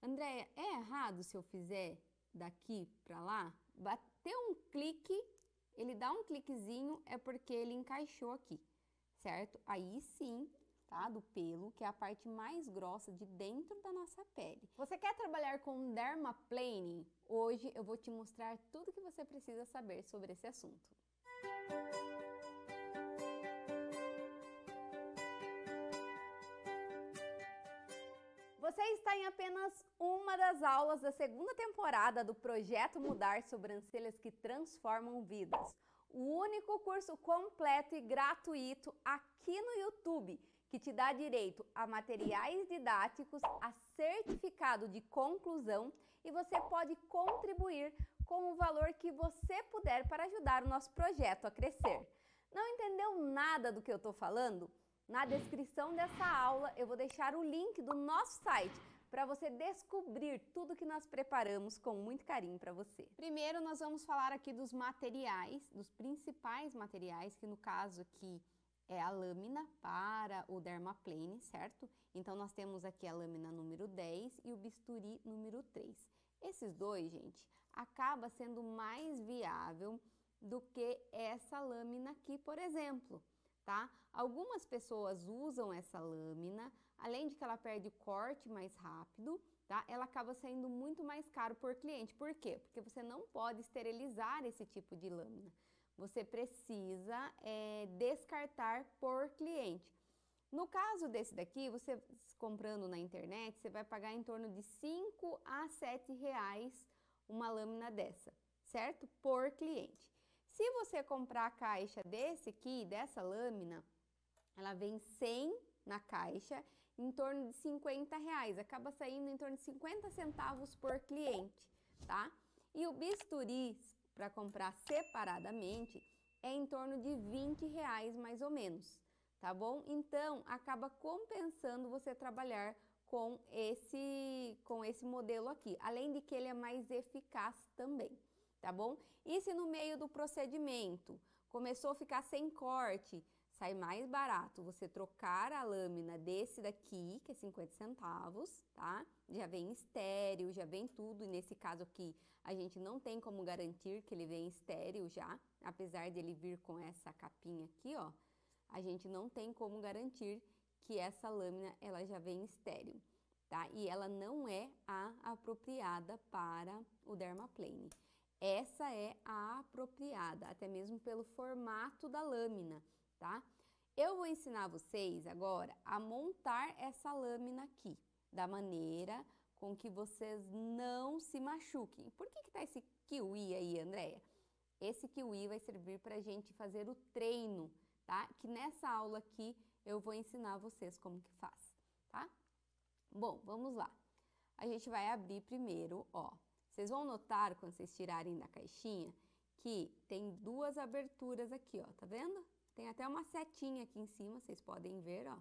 Andréia, é errado se eu fizer daqui para lá? Bater um clique, ele dá um cliquezinho, é porque ele encaixou aqui, certo? Aí sim, tá? Do pelo, que é a parte mais grossa de dentro da nossa pele. Você quer trabalhar com dermaplaning? Hoje eu vou te mostrar tudo que você precisa saber sobre esse assunto. Você está em apenas uma das aulas da segunda temporada do projeto Mudar Sobrancelhas que Transformam Vidas. O único curso completo e gratuito aqui no YouTube que te dá direito a materiais didáticos, a certificado de conclusão e você pode contribuir com o valor que você puder para ajudar o nosso projeto a crescer. Não entendeu nada do que eu estou falando? Na descrição dessa aula eu vou deixar o link do nosso site para você descobrir tudo que nós preparamos com muito carinho para você. Primeiro nós vamos falar aqui dos materiais, dos principais materiais, que no caso aqui é a lâmina para o dermaplane, certo? Então nós temos aqui a lâmina número 10 e o bisturi número 3. Esses dois, gente, acaba sendo mais viável do que essa lâmina aqui, por exemplo. Tá? Algumas pessoas usam essa lâmina, além de que ela perde o corte mais rápido, tá? Ela acaba saindo muito mais caro por cliente. Por quê? Porque você não pode esterilizar esse tipo de lâmina. Você precisa descartar por cliente. No caso desse daqui, você comprando na internet, você vai pagar em torno de 5 a 7 reais uma lâmina dessa, certo? Por cliente. Se você comprar a caixa desse aqui, dessa lâmina, ela vem 100 na caixa, em torno de 50 reais. Acaba saindo em torno de 50 centavos por cliente, tá? E o bisturi, para comprar separadamente, é em torno de 20 reais mais ou menos, tá bom? Então, acaba compensando você trabalhar com esse modelo aqui. Além de que ele é mais eficaz também. Tá bom? E se no meio do procedimento começou a ficar sem corte, sai mais barato você trocar a lâmina desse daqui, que é 50 centavos, tá? Já vem estéreo, já vem tudo, e nesse caso aqui a gente não tem como garantir que ele vem estéreo já, apesar de ele vir com essa capinha aqui, ó, a gente não tem como garantir que essa lâmina ela já vem estéreo, tá? E ela não é a apropriada para o dermaplane. Essa é a apropriada, até mesmo pelo formato da lâmina, tá? Eu vou ensinar vocês agora a montar essa lâmina aqui, da maneira com que vocês não se machuquem. Por que tá esse kiwi aí, Andréia? Esse kiwi vai servir para a gente fazer o treino, tá? Que nessa aula aqui eu vou ensinar vocês como que faz, tá? Bom, vamos lá. A gente vai abrir primeiro, ó. Vocês vão notar, quando vocês tirarem da caixinha, que tem duas aberturas aqui, ó, tá vendo? Tem até uma setinha aqui em cima, vocês podem ver, ó.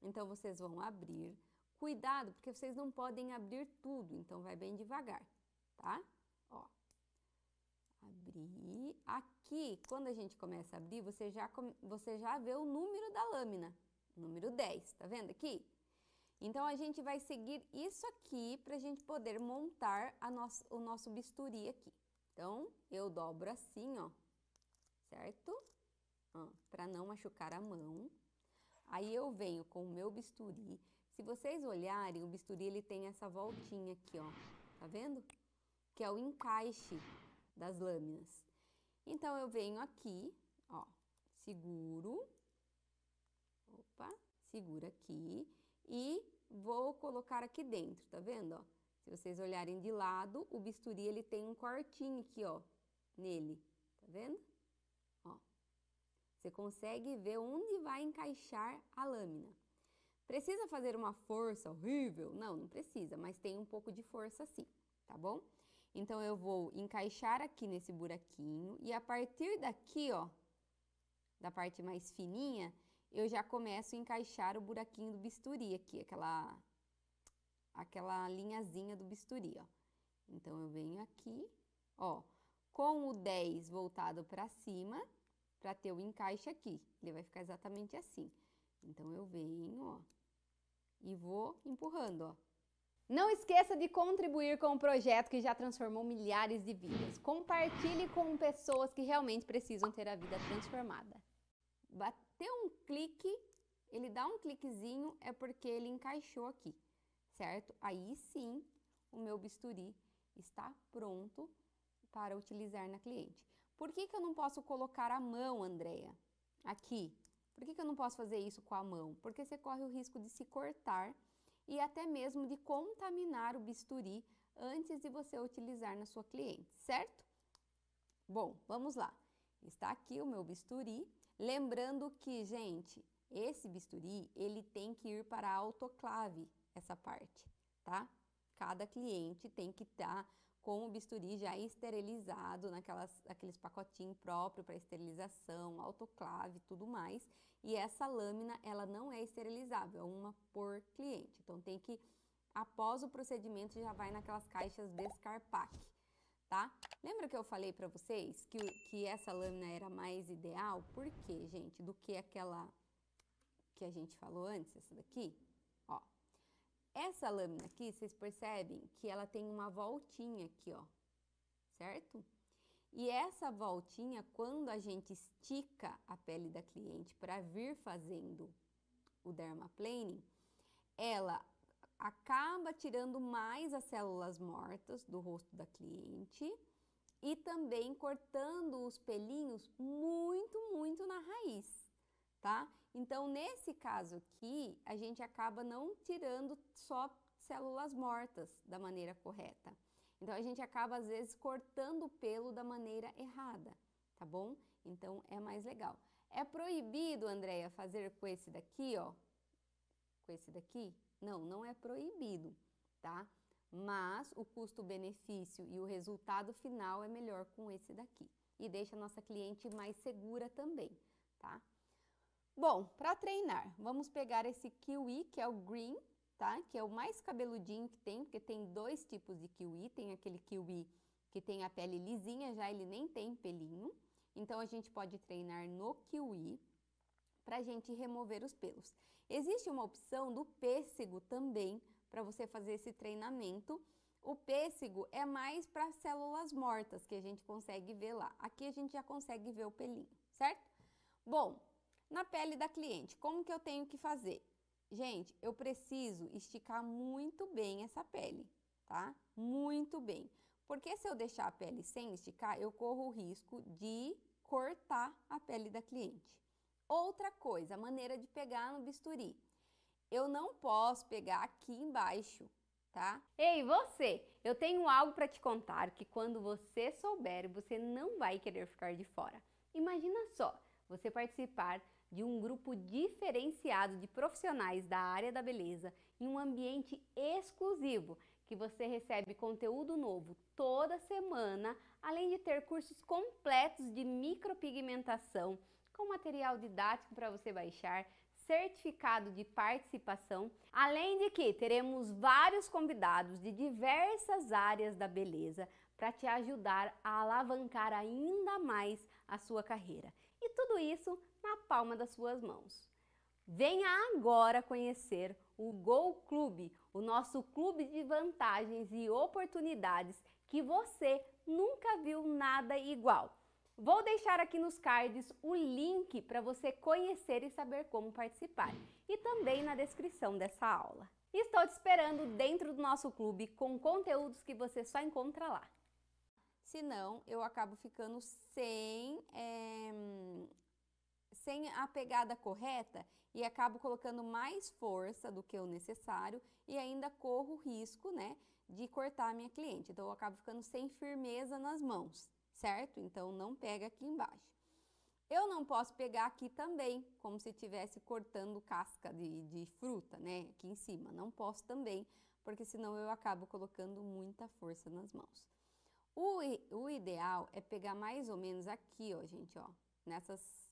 Então, vocês vão abrir. Cuidado, porque vocês não podem abrir tudo, então vai bem devagar, tá? Ó. Abrir. Aqui, quando a gente começa a abrir, você já vê o número da lâmina, número 10, tá vendo aqui? Então, a gente vai seguir isso aqui para a gente poder montar o nosso bisturi aqui. Então, eu dobro assim, ó, certo? Para não machucar a mão. Aí, eu venho com o meu bisturi. Se vocês olharem, o bisturi, ele tem essa voltinha aqui, ó, tá vendo? Que é o encaixe das lâminas. Então, eu venho aqui, ó, seguro. Opa, segura aqui. E vou colocar aqui dentro, tá vendo, ó? Se vocês olharem de lado, o bisturi, ele tem um cortinho aqui, ó, nele, tá vendo? Ó, você consegue ver onde vai encaixar a lâmina. Precisa fazer uma força horrível? Não, não precisa, mas tem um pouco de força sim, tá bom? Então, eu vou encaixar aqui nesse buraquinho e a partir daqui, ó, da parte mais fininha, eu já começo a encaixar o buraquinho do bisturi aqui, aquela linhazinha do bisturi, ó. Então, eu venho aqui, ó, com o 10 voltado para cima, para ter o encaixe aqui. Ele vai ficar exatamente assim. Então, eu venho, ó, e vou empurrando, ó. Não esqueça de contribuir com o projeto que já transformou milhares de vidas. Compartilhe com pessoas que realmente precisam ter a vida transformada. Bateu um clique, ele dá um cliquezinho, é porque ele encaixou aqui, certo? Aí sim, o meu bisturi está pronto para utilizar na cliente. Por que eu não posso colocar a mão, Andréia? Aqui. Por que eu não posso fazer isso com a mão? Porque você corre o risco de se cortar e até mesmo de contaminar o bisturi antes de você utilizar na sua cliente, certo? Bom, vamos lá. Está aqui o meu bisturi. Lembrando que, gente, esse bisturi, ele tem que ir para a autoclave, essa parte, tá? Cada cliente tem que estar com o bisturi já esterilizado, naqueles pacotinhos próprios para esterilização, autoclave e tudo mais. E essa lâmina, ela não é esterilizável, é uma por cliente. Então, tem que, após o procedimento, já vai naquelas caixas Descarpac, tá? Lembra que eu falei para vocês que essa lâmina era mais ideal? Por quê, gente? Do que aquela que a gente falou antes, essa daqui? Ó, essa lâmina aqui, vocês percebem que ela tem uma voltinha aqui, ó, certo? E essa voltinha, quando a gente estica a pele da cliente para vir fazendo o dermaplaning, ela acaba tirando mais as células mortas do rosto da cliente e também cortando os pelinhos muito na raiz, tá? Então, nesse caso aqui, a gente acaba não tirando só células mortas da maneira correta. Então, a gente acaba, às vezes, cortando o pelo da maneira errada, tá bom? Então, é mais legal. É proibido, Andréia, fazer com esse daqui, ó. Com esse daqui? Não, não é proibido, tá? Mas o custo-benefício e o resultado final é melhor com esse daqui. E deixa a nossa cliente mais segura também, tá? Bom, para treinar, vamos pegar esse kiwi, que é o green, tá? Que é o mais cabeludinho que tem, porque tem dois tipos de kiwi. Tem aquele kiwi que tem a pele lisinha, já ele nem tem pelinho. Então, a gente pode treinar no kiwi pra gente remover os pelos. Existe uma opção do pêssego também para você fazer esse treinamento. O pêssego é mais para células mortas, que a gente consegue ver lá. Aqui a gente já consegue ver o pelinho, certo? Bom, na pele da cliente, como que eu tenho que fazer? Gente, eu preciso esticar muito bem essa pele, tá? Muito bem. Porque se eu deixar a pele sem esticar, eu corro o risco de cortar a pele da cliente. Outra coisa, a maneira de pegar no bisturi. Eu não posso pegar aqui embaixo, tá? Ei, você! Eu tenho algo para te contar que quando você souber, você não vai querer ficar de fora. Imagina só, você participar de um grupo diferenciado de profissionais da área da beleza em um ambiente exclusivo, que você recebe conteúdo novo toda semana, além de ter cursos completos de micropigmentação, com material didático para você baixar, certificado de participação, além de que teremos vários convidados de diversas áreas da beleza para te ajudar a alavancar ainda mais a sua carreira. E tudo isso na palma das suas mãos. Venha agora conhecer o Go Clube, o nosso clube de vantagens e oportunidades que você nunca viu nada igual. Vou deixar aqui nos cards o link para você conhecer e saber como participar, e também na descrição dessa aula. Estou te esperando dentro do nosso clube com conteúdos que você só encontra lá. Senão, eu acabo ficando sem a pegada correta e acabo colocando mais força do que o necessário e ainda corro o risco, né, de cortar a minha cliente. Então, eu acabo ficando sem firmeza nas mãos, certo? Então, não pega aqui embaixo. Eu não posso pegar aqui também, como se estivesse cortando casca de fruta, né, aqui em cima. Não posso também, porque senão eu acabo colocando muita força nas mãos. O ideal é pegar mais ou menos aqui, ó, gente, ó, nessas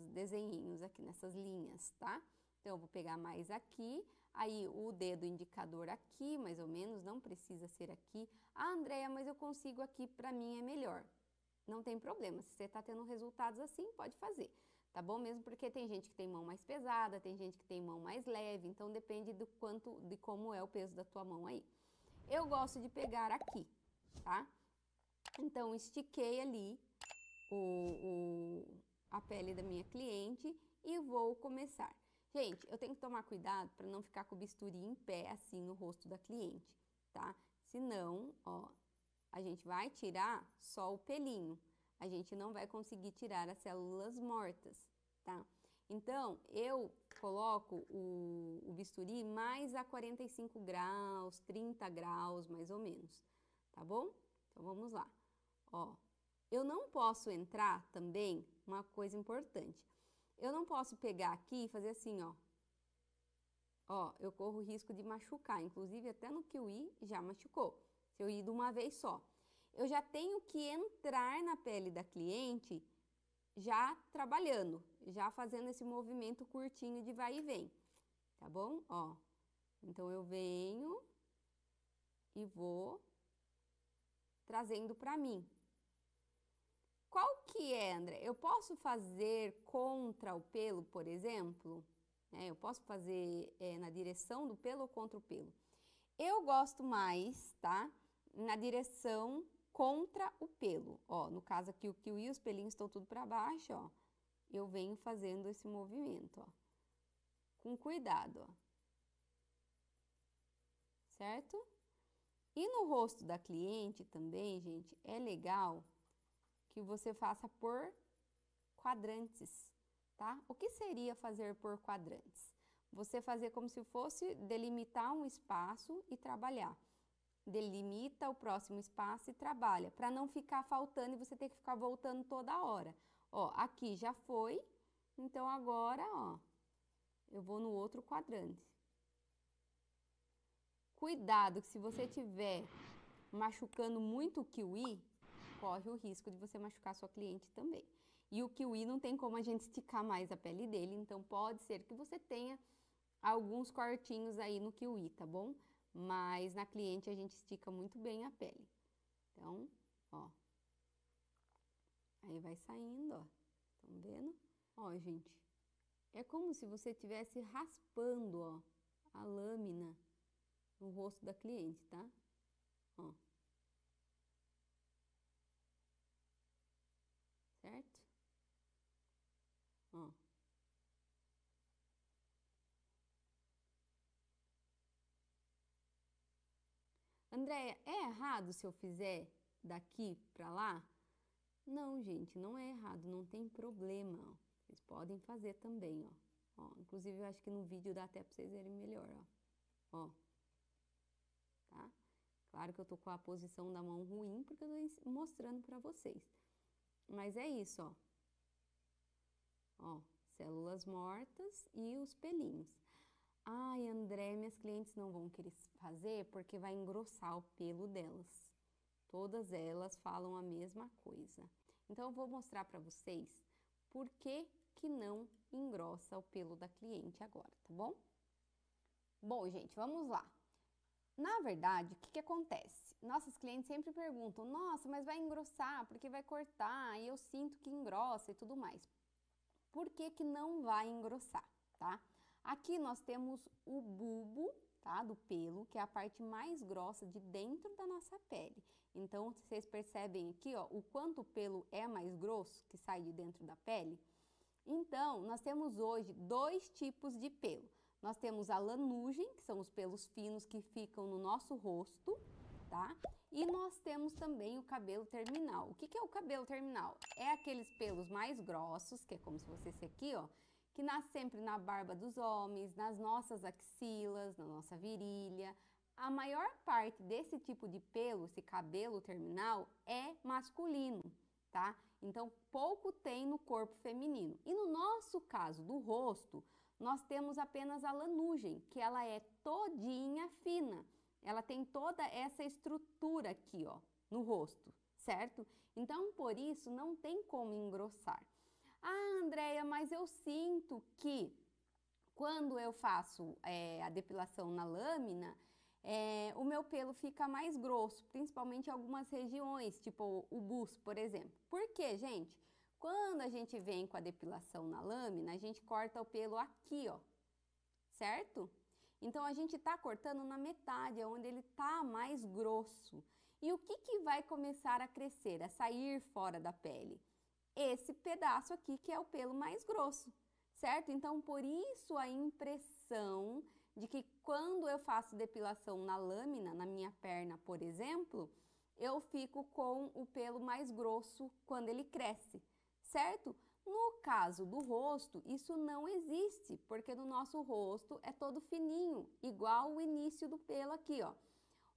desenhinhos aqui, nessas linhas, tá? Então, eu vou pegar mais aqui, aí o dedo indicador aqui, mais ou menos, não precisa ser aqui. Ah, Andréia, mas eu consigo aqui, pra mim é melhor. Não tem problema, se você tá tendo resultados assim, pode fazer. tá bom? Mesmo porque tem gente que tem mão mais pesada, tem gente que tem mão mais leve, então depende do quanto, de como é o peso da tua mão aí. Eu gosto de pegar aqui, tá? Então, estiquei ali a pele da minha cliente e vou começar. Gente, eu tenho que tomar cuidado para não ficar com o bisturi em pé, assim, no rosto da cliente, tá? Senão, ó, a gente vai tirar só o pelinho. A gente não vai conseguir tirar as células mortas, tá? Então, eu coloco o bisturi mais a 45 graus, 30 graus, mais ou menos, tá bom? Então, vamos lá. Ó, eu não posso entrar também, uma coisa importante. Eu não posso pegar aqui e fazer assim, ó. Ó, eu corro o risco de machucar, inclusive até no kiwi já machucou, se eu ir de uma vez só. Eu já tenho que entrar na pele da cliente já trabalhando, já fazendo esse movimento curtinho de vai e vem, tá bom? Ó, então eu venho e vou trazendo pra mim. Qual que é, André? Eu posso fazer contra o pelo, por exemplo? Eu posso fazer na direção do pelo ou contra o pelo? Eu gosto mais, tá? Na direção contra o pelo. Ó, no caso aqui o kiwi e os pelinhos estão tudo para baixo, ó. Eu venho fazendo esse movimento, ó. Com cuidado, ó. Certo? E no rosto da cliente também, gente, é legal que você faça por quadrantes, tá? O que seria fazer por quadrantes? Você fazer como se fosse delimitar um espaço e trabalhar. Delimita o próximo espaço e trabalha, para não ficar faltando e você ter que ficar voltando toda hora. Ó, aqui já foi, então agora, ó, eu vou no outro quadrante. Cuidado que se você tiver machucando muito o kiwi, corre o risco de você machucar sua cliente também. E o kiwi não tem como a gente esticar mais a pele dele, então pode ser que você tenha alguns cortinhos aí no kiwi, tá bom? Mas na cliente a gente estica muito bem a pele. Então, ó. Aí vai saindo, ó. Estão vendo? Ó, gente. É como se você estivesse raspando, ó, a lâmina no rosto da cliente, tá? Ó. Certo? Ó. Andréia, é errado se eu fizer daqui pra lá? Não, gente, não é errado, não tem problema, ó. Vocês podem fazer também, ó. Ó, inclusive eu acho que no vídeo dá até pra vocês verem melhor, ó. Ó. Tá? Claro que eu tô com a posição da mão ruim porque eu tô mostrando pra vocês. Mas é isso, ó. Ó, células mortas e os pelinhos. Ai, André, minhas clientes não vão querer fazer porque vai engrossar o pelo delas. Todas elas falam a mesma coisa. Então, eu vou mostrar para vocês por que que não engrossa o pelo da cliente agora, tá bom? Bom, gente, vamos lá. Na verdade, o que que acontece? Nossas clientes sempre perguntam, nossa, mas vai engrossar porque vai cortar e eu sinto que engrossa e tudo mais. Por que que não vai engrossar, tá? Aqui nós temos o bulbo, tá, do pelo, que é a parte mais grossa de dentro da nossa pele. Então, vocês percebem aqui, ó, o quanto o pelo é mais grosso que sai de dentro da pele? Então, nós temos hoje dois tipos de pelo. Nós temos a lanugem, que são os pelos finos que ficam no nosso rosto, tá? E nós temos também o cabelo terminal. O que que é o cabelo terminal? É aqueles pelos mais grossos, que é como se fosse esse aqui, ó, que nasce sempre na barba dos homens, nas nossas axilas, na nossa virilha. A maior parte desse tipo de pelo, esse cabelo terminal, é masculino, tá? Então, pouco tem no corpo feminino. E no nosso caso do rosto, nós temos apenas a lanugem, que ela é todinha fina. Ela tem toda essa estrutura aqui, ó, no rosto, certo? Então, por isso, não tem como engrossar. Ah, Andréia, mas eu sinto que quando eu faço a depilação na lâmina, o meu pelo fica mais grosso, principalmente em algumas regiões, tipo o buço, por exemplo. Por quê, gente? Quando a gente vem com a depilação na lâmina, a gente corta o pelo aqui, ó, certo? Então, a gente tá cortando na metade, onde ele tá mais grosso. E o que vai começar a crescer, a sair fora da pele? Esse pedaço aqui, que é o pelo mais grosso, certo? Então, por isso a impressão de que quando eu faço depilação na lâmina, na minha perna, por exemplo, eu fico com o pelo mais grosso quando ele cresce, certo? No caso do rosto, isso não existe, porque no nosso rosto é todo fininho, igual o início do pelo aqui, ó.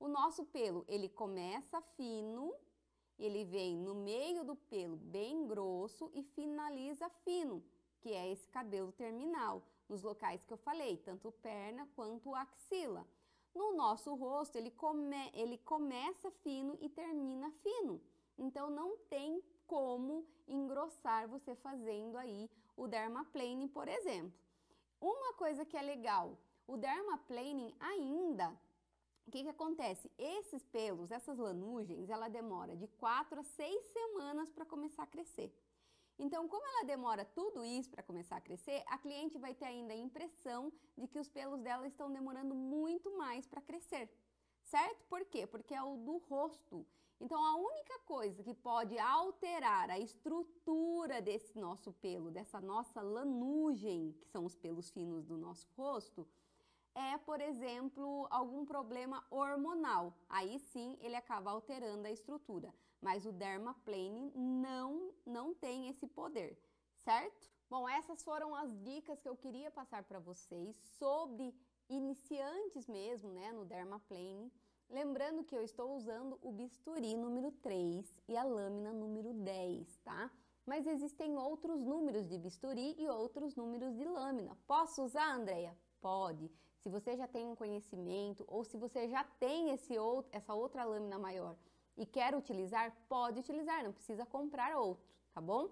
O nosso pelo, ele começa fino, ele vem no meio do pelo bem grosso e finaliza fino, que é esse cabelo terminal, nos locais que eu falei, tanto perna quanto axila. No nosso rosto, ele começa fino e termina fino. Então, não tem como engrossar você fazendo aí o dermaplaning, por exemplo. Uma coisa que é legal, o dermaplaning ainda, o que acontece? Esses pelos, essas lanugens, ela demora de 4 a 6 semanas para começar a crescer. Então, como ela demora tudo isso para começar a crescer, a cliente vai ter ainda a impressão de que os pelos dela estão demorando muito mais para crescer, certo? Por quê? Porque é o do rosto. Então, a única coisa que pode alterar a estrutura desse nosso pelo, dessa nossa lanugem, que são os pelos finos do nosso rosto, é, por exemplo, algum problema hormonal. Aí sim, ele acaba alterando a estrutura. Mas o dermaplaning não tem esse poder, certo? Bom, essas foram as dicas que eu queria passar para vocês sobre iniciantes mesmo, né, no dermaplaning. Lembrando que eu estou usando o bisturi número 3 e a lâmina número 10, tá? Mas existem outros números de bisturi e outros números de lâmina. Posso usar, Andréia? Pode. Se você já tem um conhecimento ou se você já tem essa outra lâmina maior e quer utilizar, pode utilizar, não precisa comprar outro, tá bom?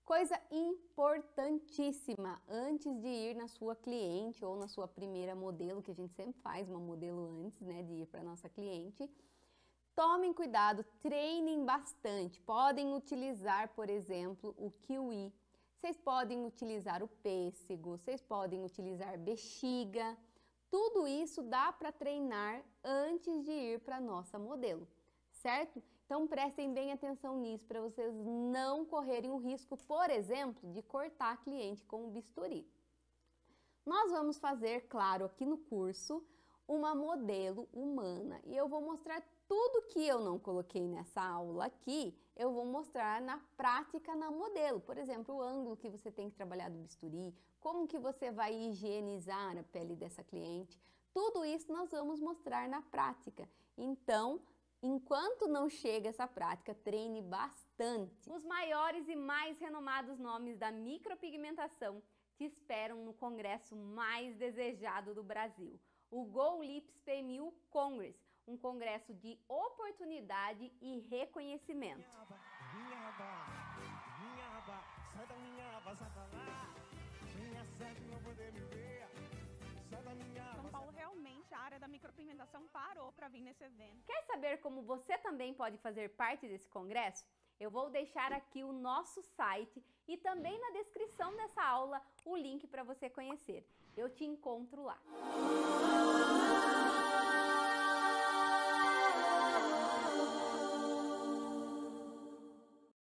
Coisa importantíssima, antes de ir na sua cliente ou na sua primeira modelo, que a gente sempre faz uma modelo antes, né, de ir para nossa cliente, tomem cuidado, treinem bastante. Podem utilizar, por exemplo, o kiwi, vocês podem utilizar o pêssego, vocês podem utilizar bexiga. Tudo isso dá para treinar antes de ir para nossa modelo, certo? Então prestem bem atenção nisso para vocês não correrem o risco, por exemplo, de cortar a cliente com o bisturi. Nós vamos fazer, claro, aqui no curso, uma modelo humana e eu vou mostrar tudo que eu não coloquei nessa aula aqui, eu vou mostrar na prática na modelo. Por exemplo, o ângulo que você tem que trabalhar do bisturi, como que você vai higienizar a pele dessa cliente. Tudo isso nós vamos mostrar na prática. Então, enquanto não chega essa prática, treine bastante. Os maiores e mais renomados nomes da micropigmentação te esperam no congresso mais desejado do Brasil, o Go Lips PMU Congress, um congresso de oportunidade e reconhecimento. São Paulo, realmente, a área da micropigmentação parou para vir nesse evento. Quer saber como você também pode fazer parte desse congresso? Eu vou deixar aqui o nosso site e também na descrição dessa aula o link para você conhecer. Eu te encontro lá.